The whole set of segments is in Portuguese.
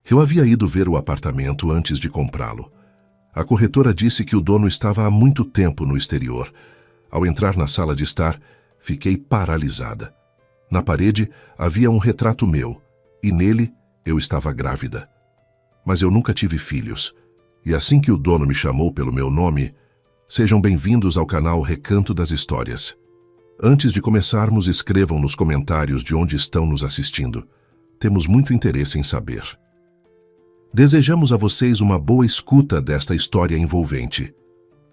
Eu havia ido ver o apartamento antes de comprá-lo. A corretora disse que o dono estava há muito tempo no exterior. Ao entrar na sala de estar, fiquei paralisada. Na parede havia um retrato meu, e nele eu estava grávida. Mas eu nunca tive filhos. E assim que o dono me chamou pelo meu nome, sejam bem-vindos ao canal Recanto das Histórias. Antes de começarmos, escrevam nos comentários de onde estão nos assistindo. Temos muito interesse em saber. Desejamos a vocês uma boa escuta desta história envolvente.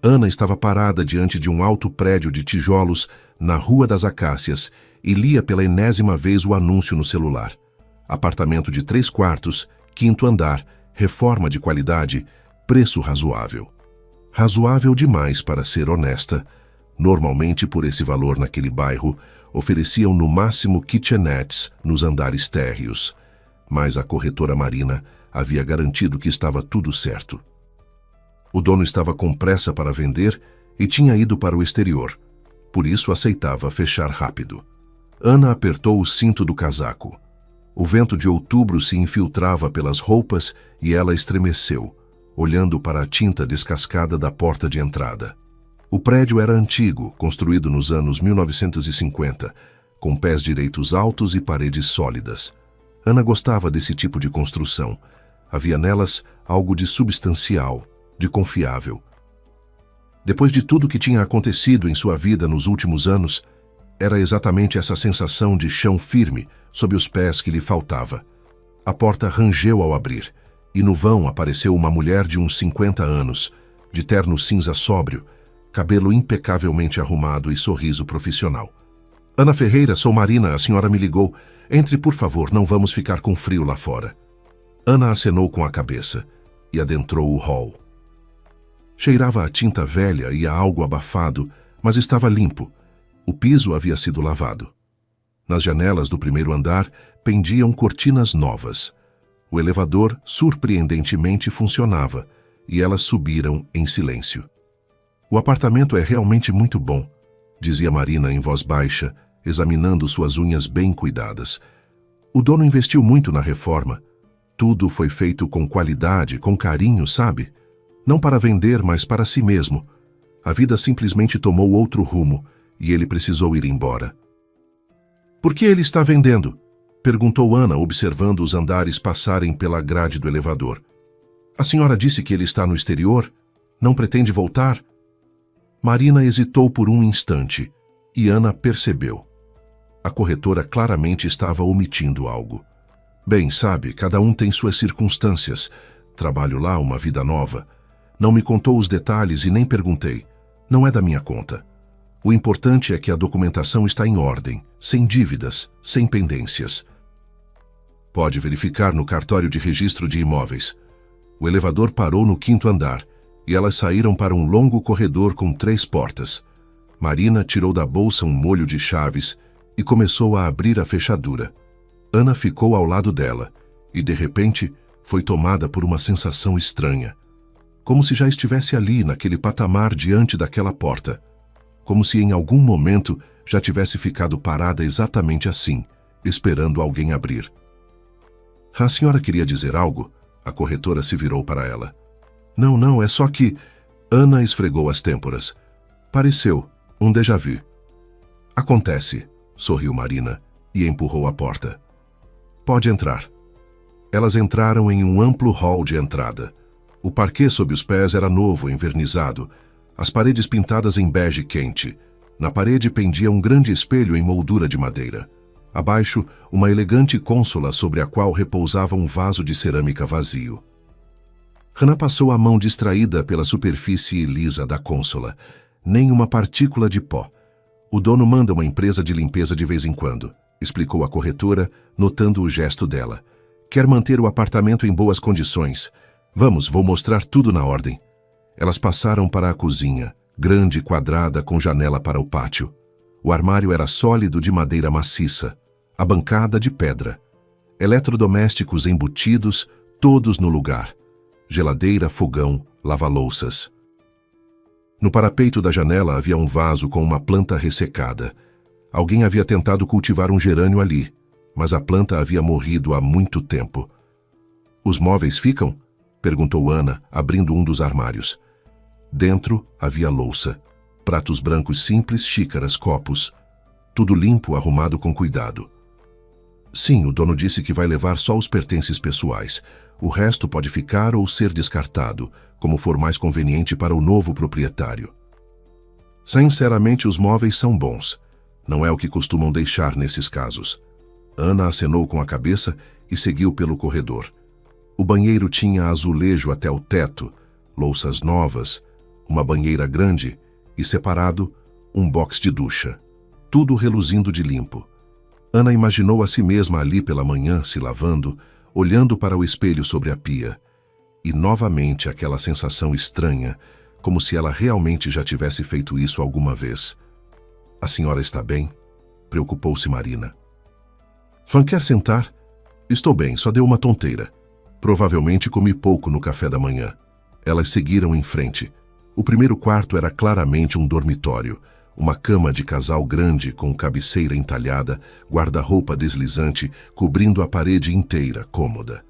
Ana estava parada diante de um alto prédio de tijolos na Rua das Acácias e lia pela enésima vez o anúncio no celular. Apartamento de 3 quartos, 5º andar, reforma de qualidade, preço razoável. Razoável demais para ser honesta. Normalmente, por esse valor naquele bairro, ofereciam no máximo kitchenettes nos andares térreos. Mas a corretora Marina havia garantido que estava tudo certo. O dono estava com pressa para vender e tinha ido para o exterior. Por isso aceitava fechar rápido. Ana apertou o cinto do casaco. O vento de outubro se infiltrava pelas roupas e ela estremeceu, olhando para a tinta descascada da porta de entrada. O prédio era antigo, construído nos anos 1950, com pés direitos altos e paredes sólidas. Ana gostava desse tipo de construção. Havia nelas algo de substancial, de confiável. Depois de tudo que tinha acontecido em sua vida nos últimos anos, era exatamente essa sensação de chão firme sob os pés que lhe faltava. A porta rangeu ao abrir, e no vão apareceu uma mulher de uns 50 anos, de terno cinza sóbrio, cabelo impecavelmente arrumado e sorriso profissional. Ana Ferreira, sou Marina, a senhora me ligou. Entre, por favor, não vamos ficar com frio lá fora. Ana acenou com a cabeça e adentrou o hall. Cheirava a tinta velha e a algo abafado, mas estava limpo. O piso havia sido lavado. Nas janelas do 1º andar pendiam cortinas novas. O elevador, surpreendentemente, funcionava, e elas subiram em silêncio. O apartamento é realmente muito bom, dizia Marina em voz baixa, examinando suas unhas bem cuidadas. O dono investiu muito na reforma. Tudo foi feito com qualidade, com carinho, sabe? Não para vender, mas para si mesmo. A vida simplesmente tomou outro rumo e ele precisou ir embora. Por que ele está vendendo? Perguntou Ana, observando os andares passarem pela grade do elevador. A senhora disse que ele está no exterior? Não pretende voltar? Marina hesitou por um instante e Ana percebeu. A corretora claramente estava omitindo algo. Bem, sabe, cada um tem suas circunstâncias. Trabalho lá, uma vida nova. Não me contou os detalhes e nem perguntei. Não é da minha conta. O importante é que a documentação está em ordem, sem dívidas, sem pendências. Pode verificar no cartório de registro de imóveis. O elevador parou no 5º andar e elas saíram para um longo corredor com 3 portas. Marina tirou da bolsa um molho de chaves e começou a abrir a fechadura. Ana ficou ao lado dela e, de repente, foi tomada por uma sensação estranha. Como se já estivesse ali, naquele patamar diante daquela porta. Como se em algum momento já tivesse ficado parada exatamente assim, esperando alguém abrir. A senhora queria dizer algo? A corretora se virou para ela. Não, é só que... Ana esfregou as têmporas. Pareceu um déjà vu. Acontece, sorriu Marina e empurrou a porta. Pode entrar. Elas entraram em um amplo hall de entrada. O parquet sob os pés era novo, envernizado, as paredes pintadas em bege quente. Na parede pendia um grande espelho em moldura de madeira. Abaixo, uma elegante cônsola sobre a qual repousava um vaso de cerâmica vazio. Ana passou a mão distraída pela superfície lisa da cônsola. Nem uma partícula de pó. O dono manda uma empresa de limpeza de vez em quando, explicou a corretora, notando o gesto dela. Quer manter o apartamento em boas condições. Vamos, vou mostrar tudo na ordem. Elas passaram para a cozinha, grande e quadrada com janela para o pátio. O armário era sólido de madeira maciça, a bancada de pedra. Eletrodomésticos embutidos, todos no lugar. Geladeira, fogão, lava-louças. No parapeito da janela havia um vaso com uma planta ressecada. Alguém havia tentado cultivar um gerânio ali, mas a planta havia morrido há muito tempo. Os móveis ficam? Perguntou Ana, abrindo um dos armários. Dentro havia louça, pratos brancos simples, xícaras, copos. Tudo limpo, arrumado com cuidado. Sim, o dono disse que vai levar só os pertences pessoais. O resto pode ficar ou ser descartado, como for mais conveniente para o novo proprietário. Sinceramente, os móveis são bons. Não é o que costumam deixar nesses casos. Ana acenou com a cabeça e seguiu pelo corredor. O banheiro tinha azulejo até o teto, louças novas, uma banheira grande e, separado, um box de ducha. Tudo reluzindo de limpo. Ana imaginou a si mesma ali pela manhã, se lavando, olhando para o espelho sobre a pia. E novamente aquela sensação estranha, como se ela realmente já tivesse feito isso alguma vez. A senhora está bem? Preocupou-se Marina. Van quer sentar? Estou bem, só deu uma tonteira. Provavelmente comi pouco no café da manhã. Elas seguiram em frente. O primeiro quarto era claramente um dormitório. Uma cama de casal grande com cabeceira entalhada, guarda-roupa deslizante, cobrindo a parede inteira, cômoda.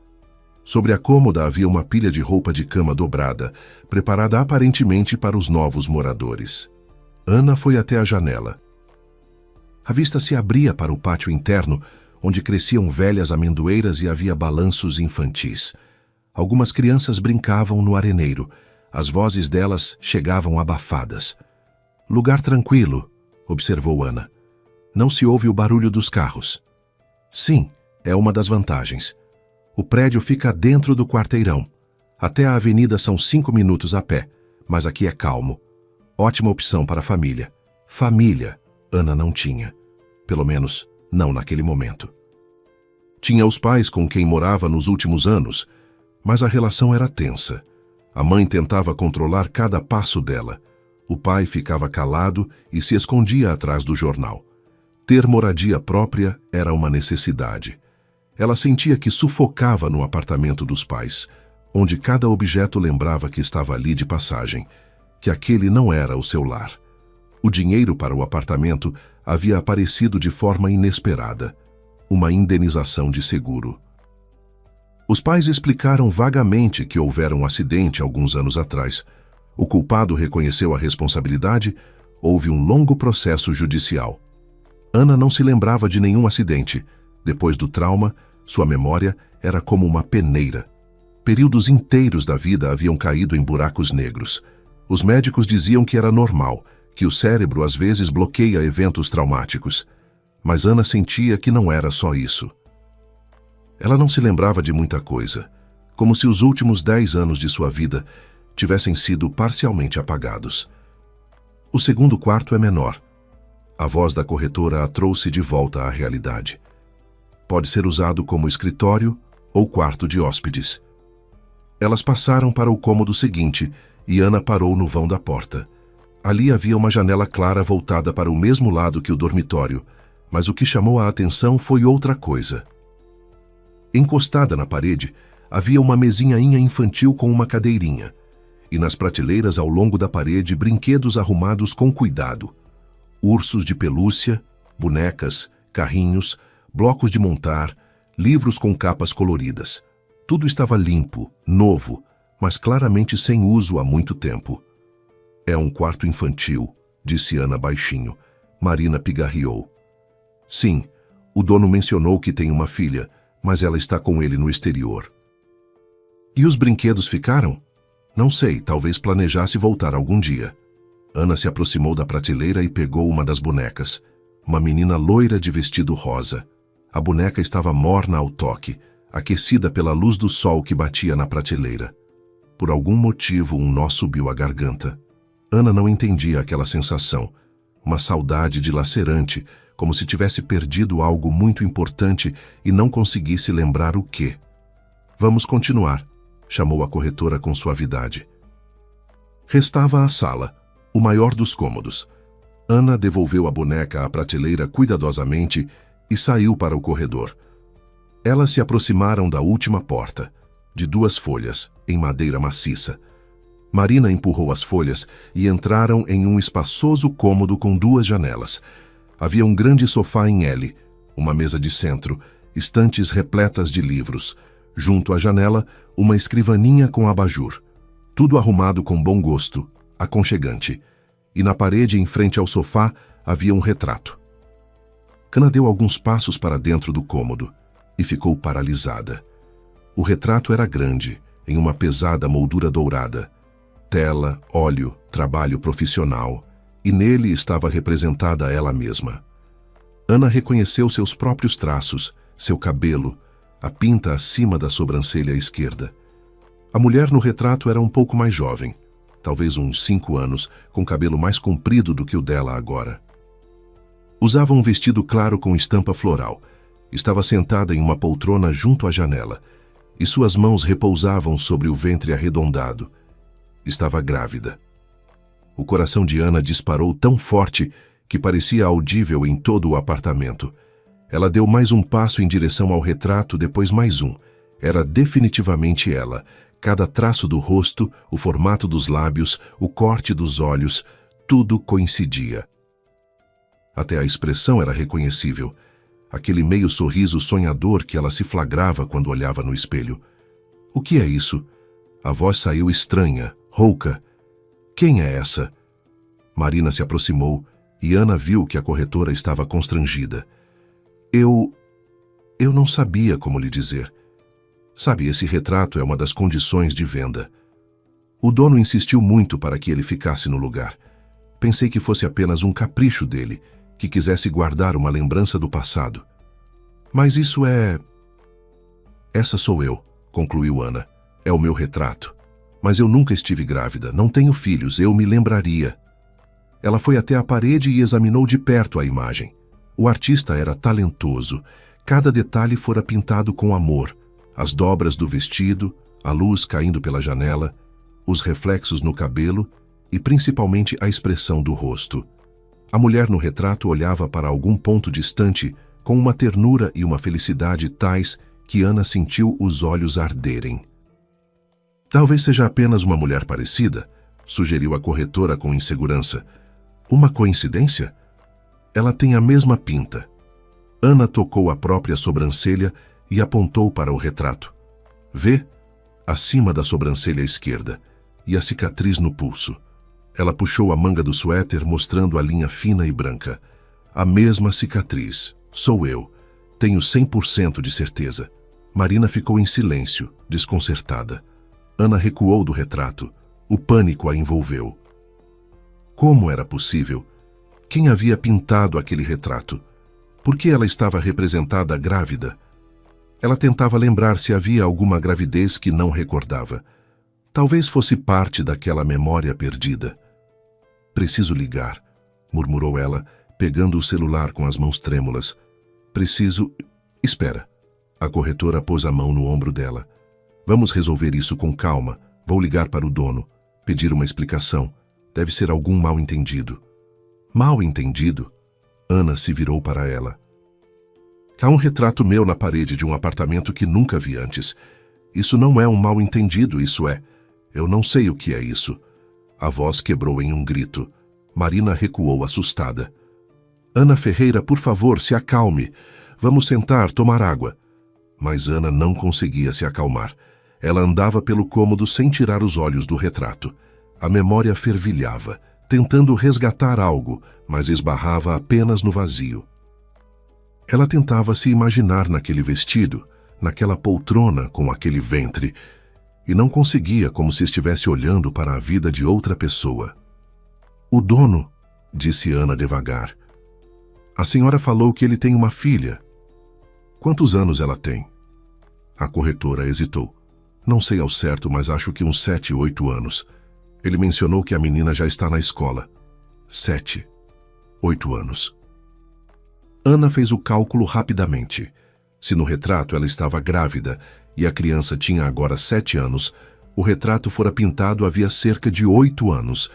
Sobre a cômoda havia uma pilha de roupa de cama dobrada, preparada aparentemente para os novos moradores. Ana foi até a janela. A vista se abria para o pátio interno, onde cresciam velhas amendoeiras e havia balanços infantis. Algumas crianças brincavam no areneiro. As vozes delas chegavam abafadas. Lugar tranquilo, observou Ana. Não se ouve o barulho dos carros. Sim, é uma das vantagens. O prédio fica dentro do quarteirão. Até a avenida são 5 minutos a pé, mas aqui é calmo. Ótima opção para a família. Família, Ana não tinha. Pelo menos, não naquele momento. Tinha os pais com quem morava nos últimos anos, mas a relação era tensa. A mãe tentava controlar cada passo dela. O pai ficava calado e se escondia atrás do jornal. Ter moradia própria era uma necessidade. Ela sentia que sufocava no apartamento dos pais, onde cada objeto lembrava que estava ali de passagem, que aquele não era o seu lar. O dinheiro para o apartamento havia aparecido de forma inesperada, uma indenização de seguro. Os pais explicaram vagamente que houvera um acidente alguns anos atrás. O culpado reconheceu a responsabilidade, houve um longo processo judicial. Ana não se lembrava de nenhum acidente. Depois do trauma, sua memória era como uma peneira. Períodos inteiros da vida haviam caído em buracos negros. Os médicos diziam que era normal, que o cérebro às vezes bloqueia eventos traumáticos. Mas Ana sentia que não era só isso. Ela não se lembrava de muita coisa, como se os últimos 10 anos de sua vida tivessem sido parcialmente apagados. O segundo quarto é menor. A voz da corretora a trouxe de volta à realidade. Pode ser usado como escritório ou quarto de hóspedes. Elas passaram para o cômodo seguinte e Ana parou no vão da porta. Ali havia uma janela clara voltada para o mesmo lado que o dormitório, mas o que chamou a atenção foi outra coisa. Encostada na parede, havia uma mesinhainha infantil com uma cadeirinha, e nas prateleiras ao longo da parede brinquedos arrumados com cuidado. Ursos de pelúcia, bonecas, carrinhos, blocos de montar, livros com capas coloridas. Tudo estava limpo, novo, mas claramente sem uso há muito tempo. É um quarto infantil, disse Ana baixinho. Marina pigarreou. Sim, o dono mencionou que tem uma filha, mas ela está com ele no exterior. E os brinquedos ficaram? Não sei, talvez planejasse voltar algum dia. Ana se aproximou da prateleira e pegou uma das bonecas. Uma menina loira de vestido rosa. A boneca estava morna ao toque, aquecida pela luz do sol que batia na prateleira. Por algum motivo, um nó subiu à garganta. Ana não entendia aquela sensação. Uma saudade dilacerante, como se tivesse perdido algo muito importante e não conseguisse lembrar o quê. Vamos continuar, chamou a corretora com suavidade. Restava a sala, o maior dos cômodos. Ana devolveu a boneca à prateleira cuidadosamente e saiu para o corredor. Elas se aproximaram da última porta, de 2 folhas, em madeira maciça. Marina empurrou as folhas e entraram em um espaçoso cômodo com 2 janelas. Havia um grande sofá em L, uma mesa de centro, estantes repletas de livros, Junto à janela, uma escrivaninha com abajur. Tudo arrumado com bom gosto, aconchegante. E na parede, em frente ao sofá, havia um retrato. Ana deu alguns passos para dentro do cômodo e ficou paralisada. O retrato era grande, em uma pesada moldura dourada. Tela, óleo, trabalho profissional, e nele estava representada ela mesma. Ana reconheceu seus próprios traços, seu cabelo, a pinta acima da sobrancelha esquerda. A mulher no retrato era um pouco mais jovem, talvez uns 5 anos, com cabelo mais comprido do que o dela agora. Usava um vestido claro com estampa floral. Estava sentada em uma poltrona junto à janela, e suas mãos repousavam sobre o ventre arredondado. Estava grávida. O coração de Ana disparou tão forte que parecia audível em todo o apartamento. Ela deu mais um passo em direção ao retrato, depois mais um. Era definitivamente ela. Cada traço do rosto, o formato dos lábios, o corte dos olhos, tudo coincidia. Até a expressão era reconhecível. Aquele meio sorriso sonhador que ela se flagrava quando olhava no espelho. O que é isso? A voz saiu estranha, rouca. Quem é essa? Marina se aproximou e Ana viu que a corretora estava constrangida. Eu não sabia como lhe dizer. Sabe, esse retrato é uma das condições de venda. O dono insistiu muito para que ele ficasse no lugar. Pensei que fosse apenas um capricho dele, que quisesse guardar uma lembrança do passado. Mas isso é... Essa sou eu, concluiu Ana. É o meu retrato. Mas eu nunca estive grávida, não tenho filhos, eu me lembraria. Ela foi até a parede e examinou de perto a imagem. O artista era talentoso. Cada detalhe fora pintado com amor. As dobras do vestido, a luz caindo pela janela, os reflexos no cabelo e principalmente a expressão do rosto. A mulher no retrato olhava para algum ponto distante com uma ternura e uma felicidade tais que Ana sentiu os olhos arderem. Talvez seja apenas uma mulher parecida, sugeriu a corretora com insegurança. Uma coincidência? Ela tem a mesma pinta. Ana tocou a própria sobrancelha e apontou para o retrato. Vê? Acima da sobrancelha esquerda, e a cicatriz no pulso. Ela puxou a manga do suéter, mostrando a linha fina e branca. A mesma cicatriz. Sou eu. Tenho 100% de certeza. Marina ficou em silêncio, desconcertada. Ana recuou do retrato. O pânico a envolveu. Como era possível? Quem havia pintado aquele retrato? Por que ela estava representada grávida? Ela tentava lembrar se havia alguma gravidez que não recordava. Talvez fosse parte daquela memória perdida. Preciso ligar, murmurou ela, pegando o celular com as mãos trêmulas. Preciso... Espera. A corretora pôs a mão no ombro dela. Vamos resolver isso com calma. Vou ligar para o dono, pedir uma explicação. Deve ser algum mal-entendido. Mal-entendido? Ana se virou para ela. Há um retrato meu na parede de um apartamento que nunca vi antes. Isso não é um mal-entendido, isso é. Eu não sei o que é isso. A voz quebrou em um grito. Marina recuou assustada. Ana Ferreira, por favor, se acalme. Vamos sentar, tomar água. Mas Ana não conseguia se acalmar. Ela andava pelo cômodo sem tirar os olhos do retrato. A memória fervilhava, tentando resgatar algo, mas esbarrava apenas no vazio. Ela tentava se imaginar naquele vestido, naquela poltrona com aquele ventre, e não conseguia, como se estivesse olhando para a vida de outra pessoa. O dono, disse Ana devagar. A senhora falou que ele tem uma filha. Quantos anos ela tem? A corretora hesitou. Não sei ao certo, mas acho que uns 7, 8 anos. Ele mencionou que a menina já está na escola. 7, 8 anos. Ana fez o cálculo rapidamente. Se no retrato ela estava grávida e a criança tinha agora 7 anos, o retrato fora pintado havia cerca de 8 anos,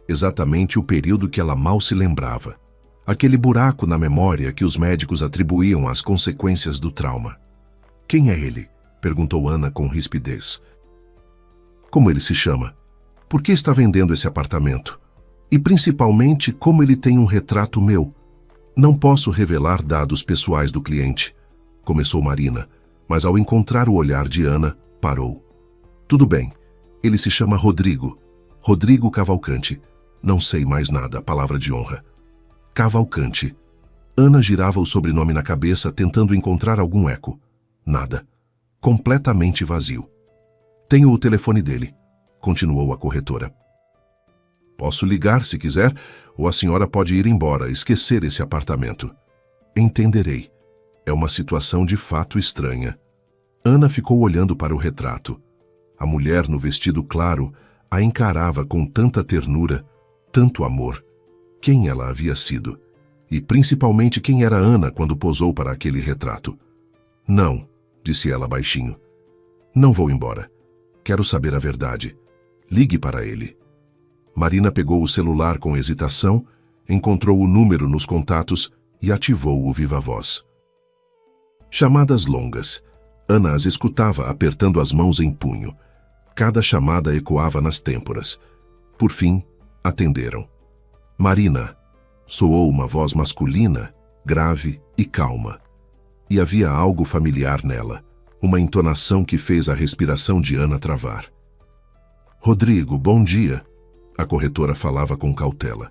exatamente o período que ela mal se lembrava. Aquele buraco na memória que os médicos atribuíam às consequências do trauma. Quem é ele? Perguntou Ana com rispidez. Como ele se chama? Por que está vendendo esse apartamento? E principalmente como ele tem um retrato meu? Não posso revelar dados pessoais do cliente, começou Marina, mas ao encontrar o olhar de Ana, parou. Tudo bem, ele se chama Rodrigo. Rodrigo Cavalcante. Não sei mais nada, palavra de honra. Cavalcante. Ana girava o sobrenome na cabeça, tentando encontrar algum eco. Nada. Completamente vazio. Tenho o telefone dele, continuou a corretora. Posso ligar se quiser, ou a senhora pode ir embora, esquecer esse apartamento. Entenderei. É uma situação de fato estranha. Ana ficou olhando para o retrato. A mulher no vestido claro a encarava com tanta ternura, tanto amor. Quem ela havia sido? E principalmente quem era Ana quando posou para aquele retrato? Não, disse ela baixinho. Não vou embora. Quero saber a verdade. Ligue para ele. Marina pegou o celular com hesitação, encontrou o número nos contatos e ativou o viva-voz. Chamadas longas. Ana as escutava apertando as mãos em punho. Cada chamada ecoava nas têmporas. Por fim, atenderam. Marina. Soou uma voz masculina, grave e calma. E havia algo familiar nela, uma entonação que fez a respiração de Ana travar. Rodrigo, bom dia. A corretora falava com cautela.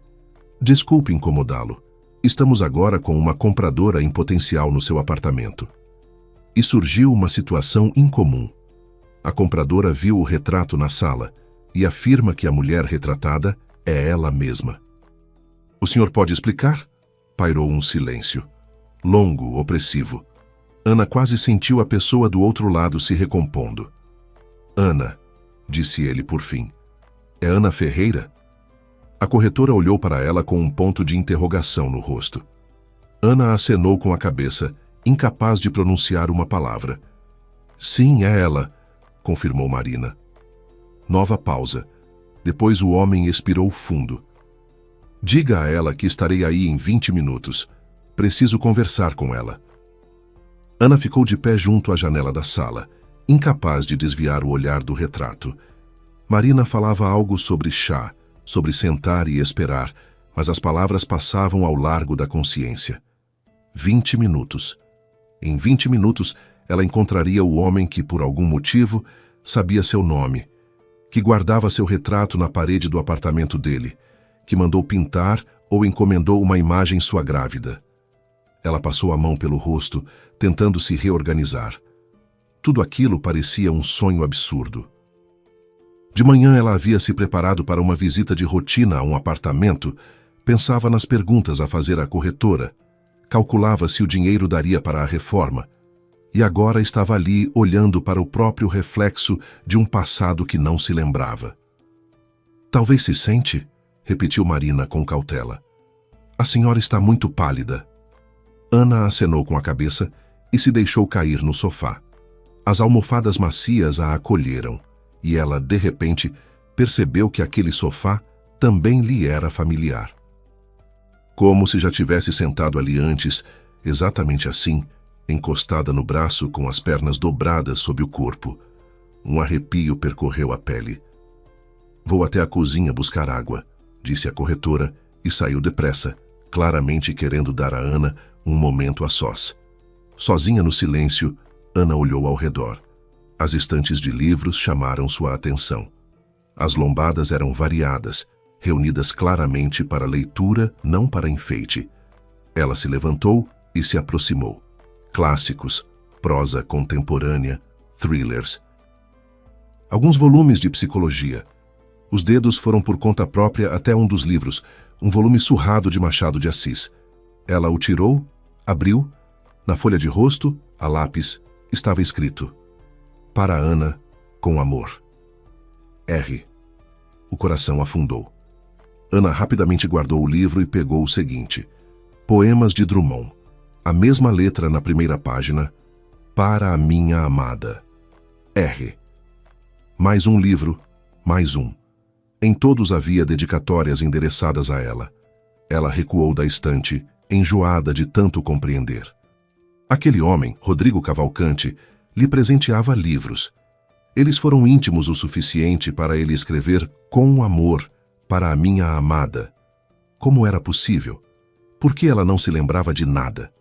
Desculpe incomodá-lo. Estamos agora com uma compradora em potencial no seu apartamento. E surgiu uma situação incomum. A compradora viu o retrato na sala e afirma que a mulher retratada é ela mesma. O senhor pode explicar? Pairou um silêncio. Longo, opressivo. Ana quase sentiu a pessoa do outro lado se recompondo. Ana, disse ele por fim. É Ana Ferreira? A corretora olhou para ela com um ponto de interrogação no rosto. Ana acenou com a cabeça, incapaz de pronunciar uma palavra. Sim, é ela, confirmou Marina. Nova pausa. Depois o homem expirou fundo. Diga a ela que estarei aí em 20 minutos. Preciso conversar com ela. Ana ficou de pé junto à janela da sala, incapaz de desviar o olhar do retrato. Marina falava algo sobre chá, sobre sentar e esperar, mas as palavras passavam ao largo da consciência. 20 minutos. Em 20 minutos, ela encontraria o homem que, por algum motivo, sabia seu nome, que guardava seu retrato na parede do apartamento dele, que mandou pintar ou encomendou uma imagem sua grávida. Ela passou a mão pelo rosto, tentando se reorganizar. Tudo aquilo parecia um sonho absurdo. De manhã ela havia se preparado para uma visita de rotina a um apartamento, pensava nas perguntas a fazer à corretora, calculava se o dinheiro daria para a reforma, e agora estava ali olhando para o próprio reflexo de um passado que não se lembrava. Talvez se sente, repetiu Marina com cautela. A senhora está muito pálida. Ana acenou com a cabeça e se deixou cair no sofá. As almofadas macias a acolheram, e ela, de repente, percebeu que aquele sofá também lhe era familiar. Como se já tivesse sentado ali antes, exatamente assim, encostada no braço com as pernas dobradas sob o corpo. Um arrepio percorreu a pele. Vou até a cozinha buscar água, disse a corretora e saiu depressa, claramente querendo dar a Ana um momento a sós. Sozinha no silêncio, Ana olhou ao redor. As estantes de livros chamaram sua atenção. As lombadas eram variadas, reunidas claramente para leitura, não para enfeite. Ela se levantou e se aproximou. Clássicos, prosa contemporânea, thrillers. Alguns volumes de psicologia. Os dedos foram por conta própria até um dos livros, um volume surrado de Machado de Assis. Ela o tirou, abriu. Na folha de rosto, a lápis, estava escrito: Para Ana, com amor. R. O coração afundou. Ana rapidamente guardou o livro e pegou o seguinte: Poemas de Drummond. A mesma letra na primeira página. Para a minha amada. R. Mais um livro, mais um. Em todos havia dedicatórias endereçadas a ela. Ela recuou da estante, enjoada de tanto compreender. Aquele homem, Rodrigo Cavalcante, lhe presenteava livros. Eles foram íntimos o suficiente para ele escrever com amor para a minha amada. Como era possível? Por que ela não se lembrava de nada?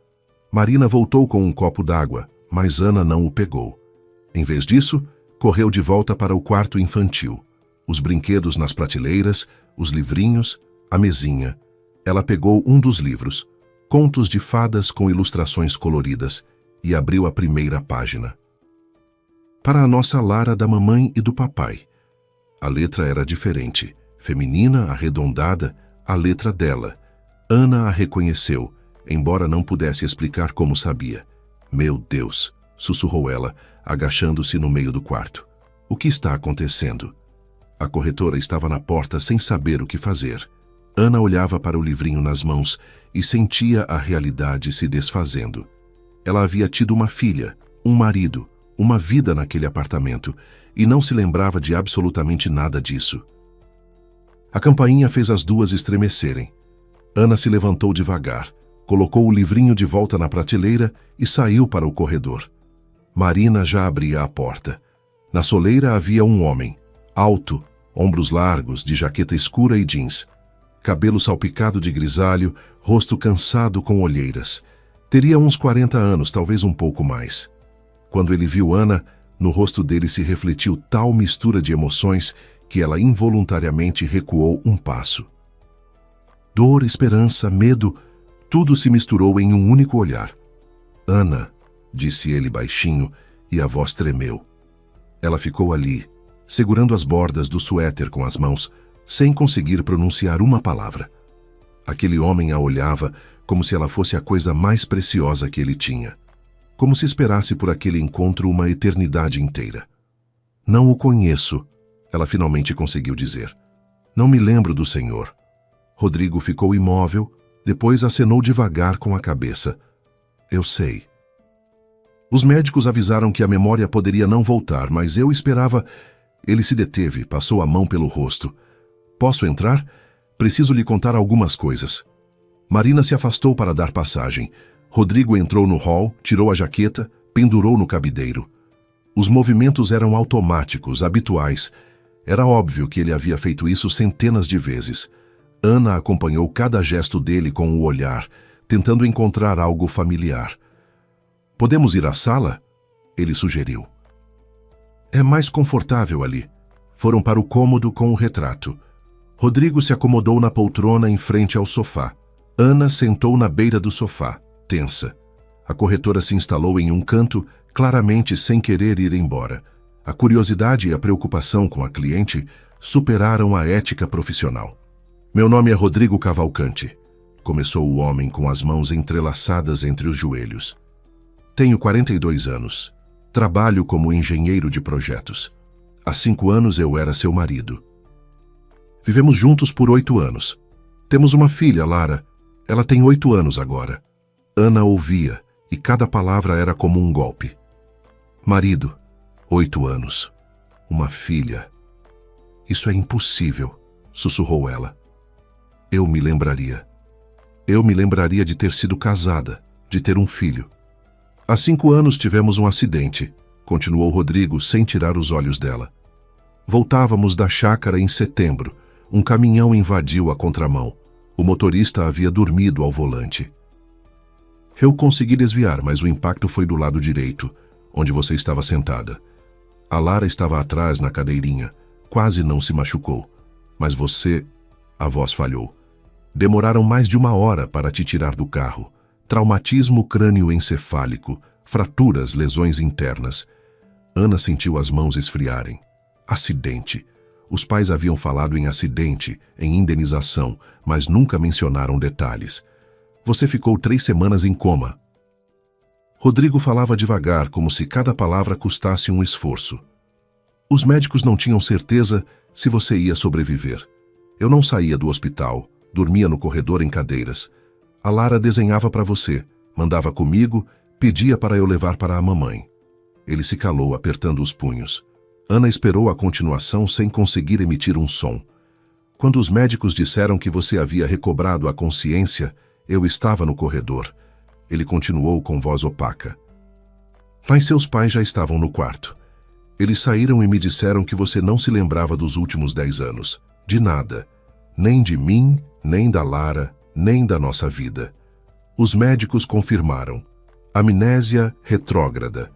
Marina voltou com um copo d'água, mas Ana não o pegou. Em vez disso, correu de volta para o quarto infantil. Os brinquedos nas prateleiras, os livrinhos, a mesinha. Ela pegou um dos livros, Contos de Fadas com ilustrações coloridas, e abriu a primeira página. Para a nossa Lara da mamãe e do papai. A letra era diferente, feminina, arredondada, a letra dela. Ana a reconheceu, embora não pudesse explicar como sabia. Meu Deus, sussurrou ela, agachando-se no meio do quarto. O que está acontecendo? A corretora estava na porta sem saber o que fazer. Ana olhava para o livrinho nas mãos e sentia a realidade se desfazendo. Ela havia tido uma filha, um marido, uma vida naquele apartamento e não se lembrava de absolutamente nada disso. A campainha fez as duas estremecerem. Ana se levantou devagar, colocou o livrinho de volta na prateleira e saiu para o corredor. Marina já abria a porta. Na soleira havia um homem, alto, ombros largos, de jaqueta escura e jeans. Cabelo salpicado de grisalho, rosto cansado com olheiras. Teria uns 40 anos, talvez um pouco mais. Quando ele viu Ana, no rosto dele se refletiu tal mistura de emoções que ela involuntariamente recuou um passo. Dor, esperança, medo, tudo se misturou em um único olhar. Ana, disse ele baixinho, e a voz tremeu. Ela ficou ali, segurando as bordas do suéter com as mãos, sem conseguir pronunciar uma palavra. Aquele homem a olhava como se ela fosse a coisa mais preciosa que ele tinha. Como se esperasse por aquele encontro uma eternidade inteira. Não o conheço, ela finalmente conseguiu dizer. Não me lembro do senhor. Rodrigo ficou imóvel, depois acenou devagar com a cabeça. Eu sei. Os médicos avisaram que a memória poderia não voltar, mas eu esperava... Ele se deteve, passou a mão pelo rosto. Posso entrar? Preciso lhe contar algumas coisas. Marina se afastou para dar passagem. Rodrigo entrou no hall, tirou a jaqueta, pendurou no cabideiro. Os movimentos eram automáticos, habituais. Era óbvio que ele havia feito isso centenas de vezes. Ana acompanhou cada gesto dele com o olhar, tentando encontrar algo familiar. Podemos ir à sala? Ele sugeriu. É mais confortável ali. Foram para o cômodo com o retrato. Rodrigo se acomodou na poltrona em frente ao sofá. Ana sentou na beira do sofá, tensa. A corretora se instalou em um canto, claramente sem querer ir embora. A curiosidade e a preocupação com a cliente superaram a ética profissional. Meu nome é Rodrigo Cavalcante, começou o homem com as mãos entrelaçadas entre os joelhos. Tenho 42 anos. Trabalho como engenheiro de projetos. Há 5 anos eu era seu marido. Vivemos juntos por 8 anos. Temos uma filha, Lara. Ela tem 8 anos agora. Ana ouvia, e cada palavra era como um golpe. Marido, 8 anos. Uma filha. Isso é impossível, sussurrou ela. Eu me lembraria. Eu me lembraria de ter sido casada, de ter um filho. Há 5 anos tivemos um acidente, continuou Rodrigo sem tirar os olhos dela. Voltávamos da chácara em setembro. Um caminhão invadiu a contramão. O motorista havia dormido ao volante. Eu consegui desviar, mas o impacto foi do lado direito, onde você estava sentada. A Lara estava atrás na cadeirinha. Quase não se machucou. Mas você... A voz falhou. Demoraram mais de 1 hora para te tirar do carro. Traumatismo crânioencefálico, fraturas, lesões internas. Ana sentiu as mãos esfriarem. Acidente. Os pais haviam falado em acidente, em indenização, mas nunca mencionaram detalhes. Você ficou 3 semanas em coma. Rodrigo falava devagar, como se cada palavra custasse um esforço. Os médicos não tinham certeza se você ia sobreviver. Eu não saía do hospital, dormia no corredor em cadeiras. A Lara desenhava para você, mandava comigo, pedia para eu levar para a mamãe. Ele se calou, apertando os punhos. Ana esperou a continuação sem conseguir emitir um som. Quando os médicos disseram que você havia recobrado a consciência, eu estava no corredor. Ele continuou com voz opaca. Mas seus pais já estavam no quarto. Eles saíram e me disseram que você não se lembrava dos últimos 10 anos. De nada. Nem de mim, nem da Lara, nem da nossa vida. Os médicos confirmaram. Amnésia retrógrada.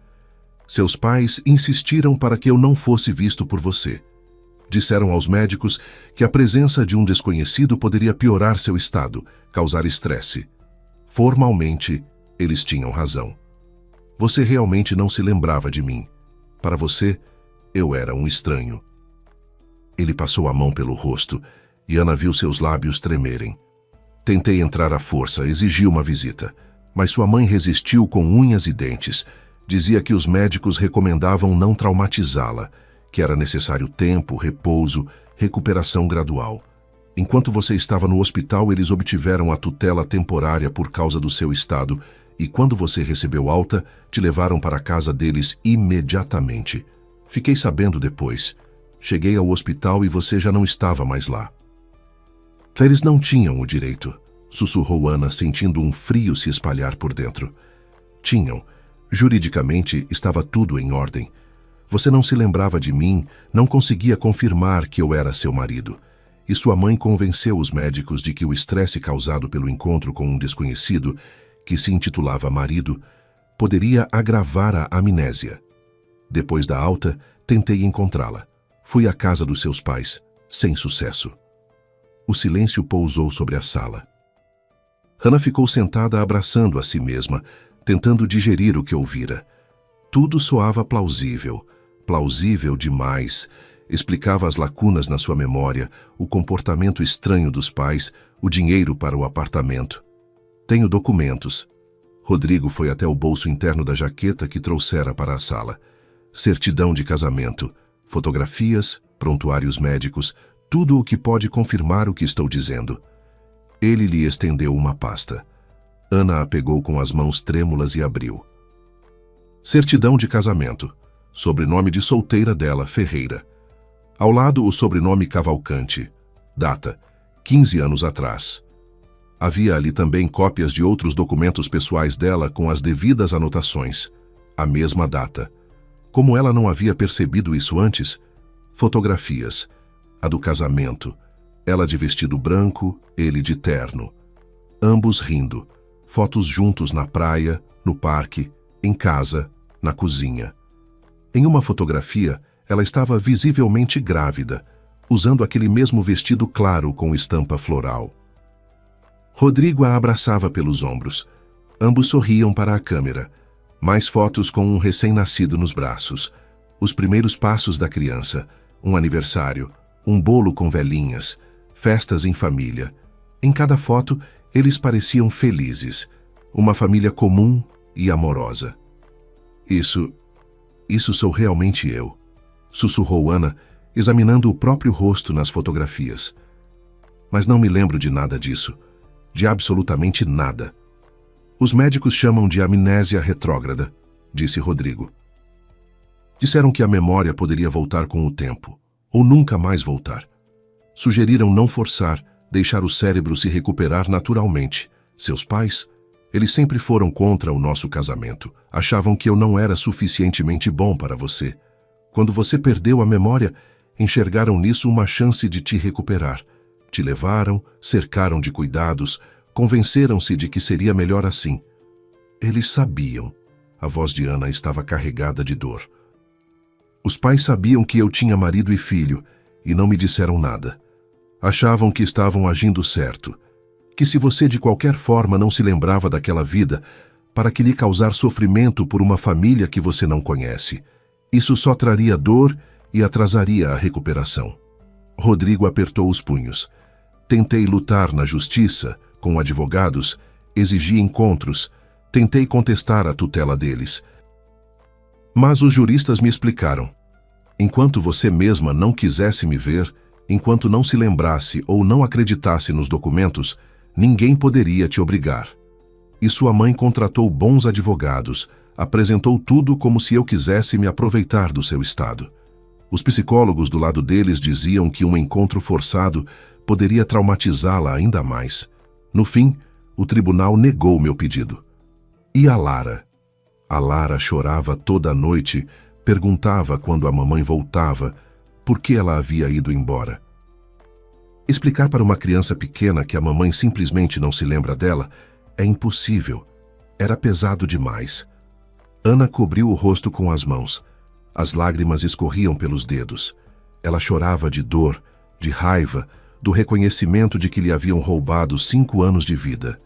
Seus pais insistiram para que eu não fosse visto por você. Disseram aos médicos que a presença de um desconhecido poderia piorar seu estado, causar estresse. Formalmente, eles tinham razão. Você realmente não se lembrava de mim. Para você, eu era um estranho. Ele passou a mão pelo rosto e Ana viu seus lábios tremerem. Tentei entrar à força, exigi uma visita, mas sua mãe resistiu com unhas e dentes. Dizia que os médicos recomendavam não traumatizá-la, que era necessário tempo, repouso, recuperação gradual. Enquanto você estava no hospital, eles obtiveram a tutela temporária por causa do seu estado e quando você recebeu alta, te levaram para a casa deles imediatamente. Fiquei sabendo depois. Cheguei ao hospital e você já não estava mais lá. Eles não tinham o direito, sussurrou Ana, sentindo um frio se espalhar por dentro. Tinham. Juridicamente, estava tudo em ordem. Você não se lembrava de mim, não conseguia confirmar que eu era seu marido. E sua mãe convenceu os médicos de que o estresse causado pelo encontro com um desconhecido, que se intitulava marido, poderia agravar a amnésia. Depois da alta, tentei encontrá-la. Fui à casa dos seus pais, sem sucesso. O silêncio pousou sobre a sala. Hannah ficou sentada abraçando a si mesma, tentando digerir o que ouvira. Tudo soava plausível, plausível demais. Explicava as lacunas na sua memória, o comportamento estranho dos pais, o dinheiro para o apartamento. Tenho documentos. Rodrigo foi até o bolso interno da jaqueta que trouxera para a sala. Certidão de casamento, fotografias, prontuários médicos, tudo o que pode confirmar o que estou dizendo. Ele lhe estendeu uma pasta. Ana a pegou com as mãos trêmulas e abriu. Certidão de casamento. Sobrenome de solteira dela, Ferreira. Ao lado, o sobrenome Cavalcante. Data: 15 anos atrás. Havia ali também cópias de outros documentos pessoais dela com as devidas anotações. A mesma data. Como ela não havia percebido isso antes, fotografias. A do casamento. Ela de vestido branco, ele de terno. Ambos rindo. Fotos juntos na praia, no parque, em casa, na cozinha. Em uma fotografia, ela estava visivelmente grávida, usando aquele mesmo vestido claro com estampa floral. Rodrigo a abraçava pelos ombros. Ambos sorriam para a câmera. Mais fotos com um recém-nascido nos braços. Os primeiros passos da criança. Um aniversário. Um bolo com velhinhas. Festas em família. Em cada foto, eles pareciam felizes. Uma família comum e amorosa. Isso sou realmente eu, sussurrou Ana, examinando o próprio rosto nas fotografias. Mas não me lembro de nada disso. De absolutamente nada. Os médicos chamam de amnésia retrógrada, disse Rodrigo. Disseram que a memória poderia voltar com o tempo, ou nunca mais voltar. Sugeriram não forçar, deixar o cérebro se recuperar naturalmente. Seus pais, eles sempre foram contra o nosso casamento. Achavam que eu não era suficientemente bom para você. Quando você perdeu a memória, enxergaram nisso uma chance de te recuperar. Te levaram, cercaram de cuidados, convenceram-se de que seria melhor assim. Eles sabiam. A voz de Ana estava carregada de dor. Os pais sabiam que eu tinha marido e filho, e não me disseram nada. Achavam que estavam agindo certo. Que se você de qualquer forma não se lembrava daquela vida, para que lhe causar sofrimento por uma família que você não conhece. Isso só traria dor e atrasaria a recuperação. Rodrigo apertou os punhos. Tentei lutar na justiça, com advogados, exigi encontros, tentei contestar a tutela deles. Mas os juristas me explicaram. Enquanto você mesma não quisesse me ver, enquanto não se lembrasse ou não acreditasse nos documentos, ninguém poderia te obrigar. E sua mãe contratou bons advogados, apresentou tudo como se eu quisesse me aproveitar do seu estado. Os psicólogos do lado deles diziam que um encontro forçado poderia traumatizá-la ainda mais. No fim, o tribunal negou meu pedido. E a Lara? A Lara chorava toda a noite, perguntava quando a mamãe voltava, por que ela havia ido embora. Explicar para uma criança pequena que a mamãe simplesmente não se lembra dela é impossível. Era pesado demais. Ana cobriu o rosto com as mãos. As lágrimas escorriam pelos dedos. Ela chorava de dor, de raiva, do reconhecimento de que lhe haviam roubado 5 anos de vida.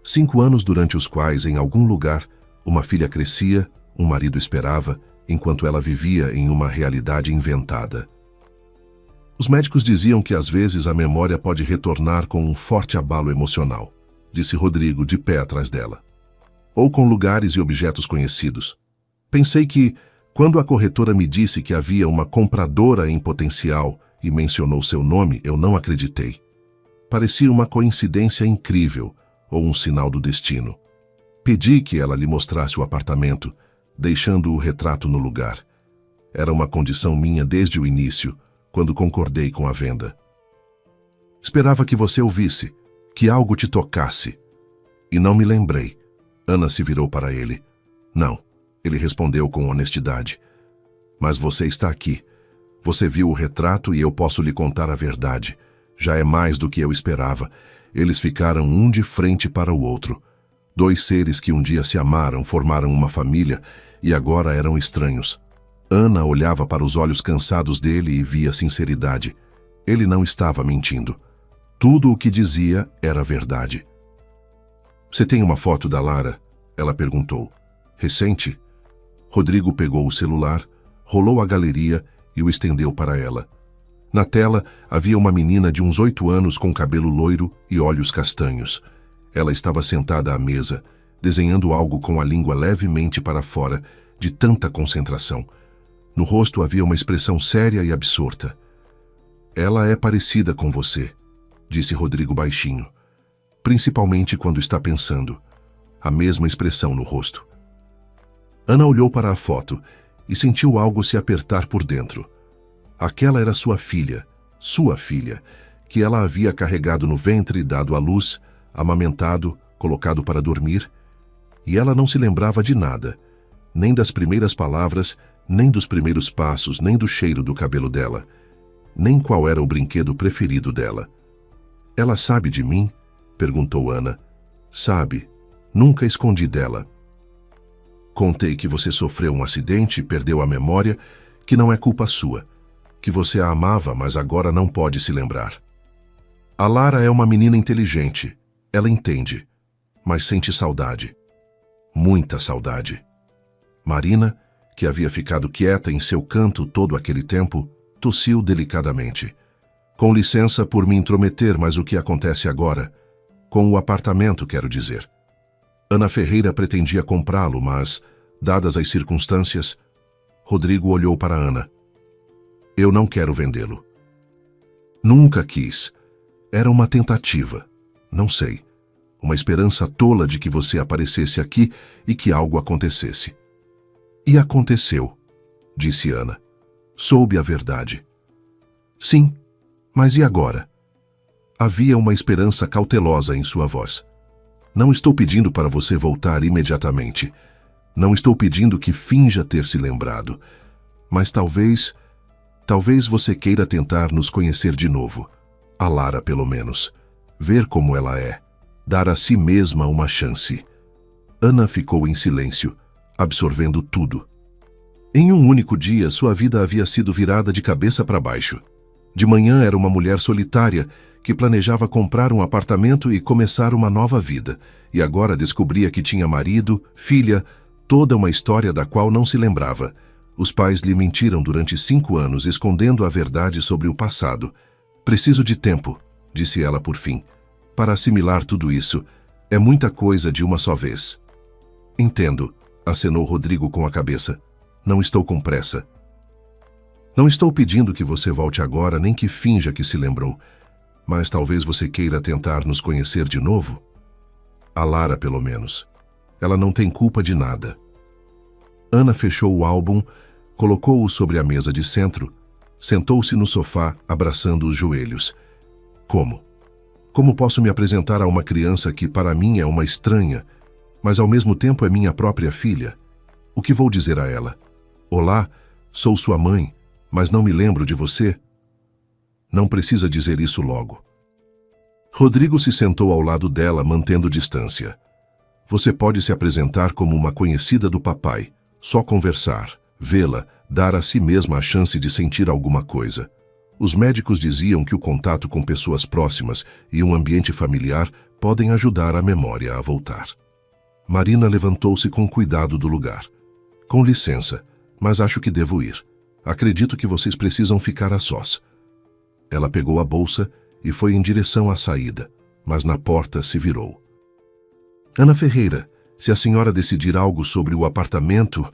5 anos durante os quais, em algum lugar, uma filha crescia, um marido esperava, enquanto ela vivia em uma realidade inventada. Os médicos diziam que às vezes a memória pode retornar com um forte abalo emocional, disse Rodrigo, de pé atrás dela. Ou com lugares e objetos conhecidos. Pensei que, quando a corretora me disse que havia uma compradora em potencial e mencionou seu nome, eu não acreditei. Parecia uma coincidência incrível, ou um sinal do destino. Pedi que ela lhe mostrasse o apartamento, deixando o retrato no lugar. Era uma condição minha desde o início, quando concordei com a venda. Esperava que você ouvisse, que algo te tocasse. E não me lembrei. Ana se virou para ele. Não, ele respondeu com honestidade. Mas você está aqui. Você viu o retrato e eu posso lhe contar a verdade. Já é mais do que eu esperava. Eles ficaram um de frente para o outro. 2 seres que um dia se amaram, formaram uma família e agora eram estranhos. Ana olhava para os olhos cansados dele e via sinceridade. Ele não estava mentindo. Tudo o que dizia era verdade. Você tem uma foto da Lara? Ela perguntou. Recente? Rodrigo pegou o celular, rolou a galeria e o estendeu para ela. Na tela havia uma menina de uns 8 anos com cabelo loiro e olhos castanhos. Ela estava sentada à mesa, desenhando algo com a língua levemente para fora, de tanta concentração. No rosto havia uma expressão séria e absorta. Ela é parecida com você, disse Rodrigo baixinho. Principalmente quando está pensando. A mesma expressão no rosto. Ana olhou para a foto e sentiu algo se apertar por dentro. Aquela era sua filha, que ela havia carregado no ventre, dado à luz, amamentado, colocado para dormir, e ela não se lembrava de nada, nem das primeiras palavras, nem dos primeiros passos, nem do cheiro do cabelo dela, nem qual era o brinquedo preferido dela. Ela sabe de mim? Perguntou Ana. Sabe. Nunca escondi dela. Contei que você sofreu um acidente e perdeu a memória, que não é culpa sua, que você a amava, mas agora não pode se lembrar. A Lara é uma menina inteligente. Ela entende, mas sente saudade. Muita saudade. Marina, que havia ficado quieta em seu canto todo aquele tempo, tossiu delicadamente. Com licença por me intrometer, mas o que acontece agora? Com o apartamento, quero dizer. Ana Ferreira pretendia comprá-lo, mas, dadas as circunstâncias, Rodrigo olhou para Ana. Eu não quero vendê-lo. Nunca quis. Era uma tentativa. Não sei. Uma esperança tola de que você aparecesse aqui e que algo acontecesse. E aconteceu, disse Ana. Soube a verdade. Sim, mas e agora? Havia uma esperança cautelosa em sua voz. Não estou pedindo para você voltar imediatamente. Não estou pedindo que finja ter se lembrado. Mas talvez você queira tentar nos conhecer de novo. A Lara, pelo menos. Ver como ela é. Dar a si mesma uma chance. Ana ficou em silêncio, absorvendo tudo. Em um único dia, sua vida havia sido virada de cabeça para baixo. De manhã era uma mulher solitária que planejava comprar um apartamento e começar uma nova vida, e agora descobria que tinha marido, filha, toda uma história da qual não se lembrava. Os pais lhe mentiram durante 5 anos, escondendo a verdade sobre o passado. Preciso de tempo, disse ela por fim, para assimilar tudo isso. É muita coisa de uma só vez. Entendo, acenou Rodrigo com a cabeça. Não estou com pressa. Não estou pedindo que você volte agora, nem que finja que se lembrou. Mas talvez você queira tentar nos conhecer de novo? A Lara, pelo menos. Ela não tem culpa de nada. Ana fechou o álbum, colocou-o sobre a mesa de centro, sentou-se no sofá, abraçando os joelhos. Como? Como posso me apresentar a uma criança que para mim é uma estranha, mas ao mesmo tempo é minha própria filha? O que vou dizer a ela? Olá, sou sua mãe, mas não me lembro de você. Não precisa dizer isso logo. Rodrigo se sentou ao lado dela, mantendo distância. Você pode se apresentar como uma conhecida do papai, só conversar, vê-la, dar a si mesma a chance de sentir alguma coisa. Os médicos diziam que o contato com pessoas próximas e um ambiente familiar podem ajudar a memória a voltar. Marina levantou-se com cuidado do lugar. Com licença, mas acho que devo ir. Acredito que vocês precisam ficar a sós. Ela pegou a bolsa e foi em direção à saída, mas na porta se virou. Ana Ferreira, se a senhora decidir algo sobre o apartamento,